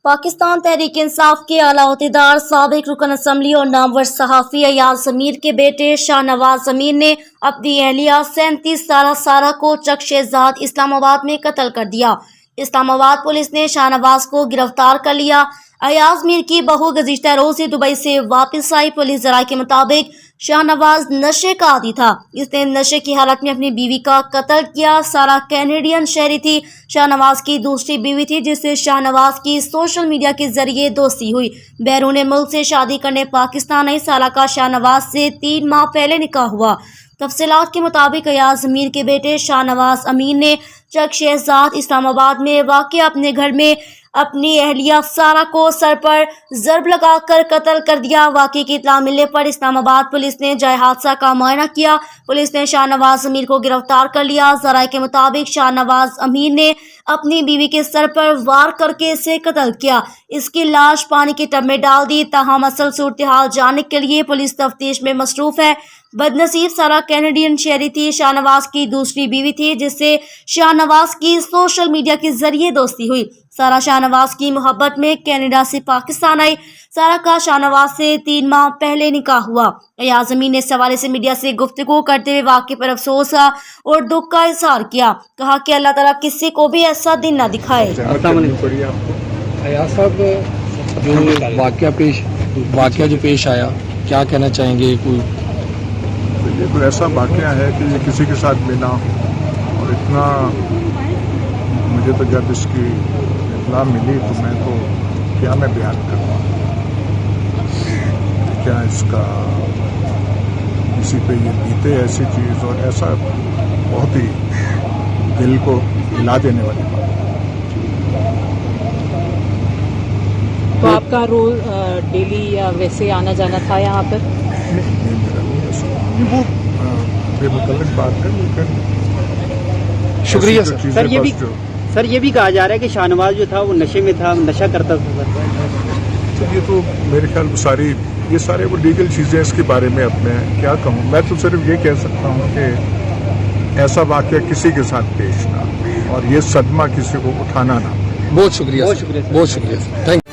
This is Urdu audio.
پاکستان تحریک انصاف کے اعلیٰ عہدیدار سابق رکن اسمبلی اور نامور صحافی ایاز امیر کے بیٹے شاہ نواز امیر نے اپنی اہلیہ 37 سالہ سارہ کو چک شہزاد اسلام آباد میں قتل کر دیا۔ اسلام آباد پولیس نے شاہ نواز کو گرفتار کر لیا۔ ایاز امیر کی بہو گزشتہ روز ہی دبئی سے واپس آئی۔ پولیس ذرائع کے مطابق شاہ نواز نشے کا عادی تھا۔ اس نے نشے کی حالت میں اپنی بیوی کا قتل کیا۔ سارہ کینیڈین شہری تھی، شاہ نواز کی دوسری بیوی تھی جس سے شاہ نواز کی سوشل میڈیا کے ذریعے دوستی ہوئی۔ بیرون ملک سے شادی کرنے پاکستان آئی سالہ کا شاہ نواز سے 3 ماہ پہلے نکاح ہوا۔ تفصیلات کے مطابق ایاز امیر کے بیٹے شاہ نواز امیر نے چک شہزاد اسلام آباد میں واقع اپنے گھر میں اپنی اہلیہ سارہ کو سر پر ضرب لگا کر قتل کر دیا۔ واقعے کی اطلاع ملنے پر اسلام آباد پولیس نے جائے حادثہ کا معائنہ کیا۔ پولیس نے شاہ نواز امیر کو گرفتار کر لیا۔ ذرائع کے مطابق شاہ نواز امیر نے اپنی بیوی کے سر پر وار کر کے اسے قتل کیا۔ اس کی لاش پانی کے ٹب میں ڈال دی۔ تاہم اصل صورتحال جاننے کے لیے پولیس تفتیش میں مصروف ہے۔ بدنصیب سارہ کینیڈین شہری تھی، شاہ نواز کی دوسری بیوی تھی جس سے شاہ نواز کی سوشل میڈیا کے ذریعے دوستی ہوئی۔ سارہ شاہ نواز کی محبت میں کینیڈا سے پاکستان آئی۔ سارہ کا شاہ نواز سے 3 ماہ پہلے نکاح ہوا۔ ایاز امیر نے اس حوالے سے میڈیا سے گفتگو کرتے ہوئے واقعے پر افسوس اور دکھ کا اظہار کیا۔ کہا کہ اللہ تعالیٰ کسی کو بھی ایسا دن نہ دکھائے۔ ایاز صاحب، جو واقعہ جو پیش آیا، کیا کہنا چاہیں گے؟ یہ کوئی ایسا واقعہ ہے کہ یہ کسی کے ساتھ بھی نہ ہو، اور اتنا مجھے تو جب اس کی اطلاع ملی تو میں بیان کروں، کیا اس کا کسی پہ یہ بیتے ایسی چیز، اور ایسا بہت ہی دل کو ہلا دینے والی بات۔ تو آپ کا روز ڈیلی یا ویسے آنا جانا تھا یہاں پر؟ وہ بے متعلق بات ہے، لیکن شکریہ سر یہ بھی کہا جا رہا ہے کہ شاہ نواز جو تھا وہ نشے میں تھا، نشہ کرتا تھا سر۔ یہ تو میرے خیال میں یہ سارے وہ لیگل چیزیں اس کے بارے میں اب میں کیا کہوں۔ میں تو صرف یہ کہہ سکتا ہوں کہ ایسا واقعہ کسی کے ساتھ پیش نہ، اور یہ صدمہ کسی کو اٹھانا نہ۔ بہت شکریہ، بہت شکریہ، تھینک یو۔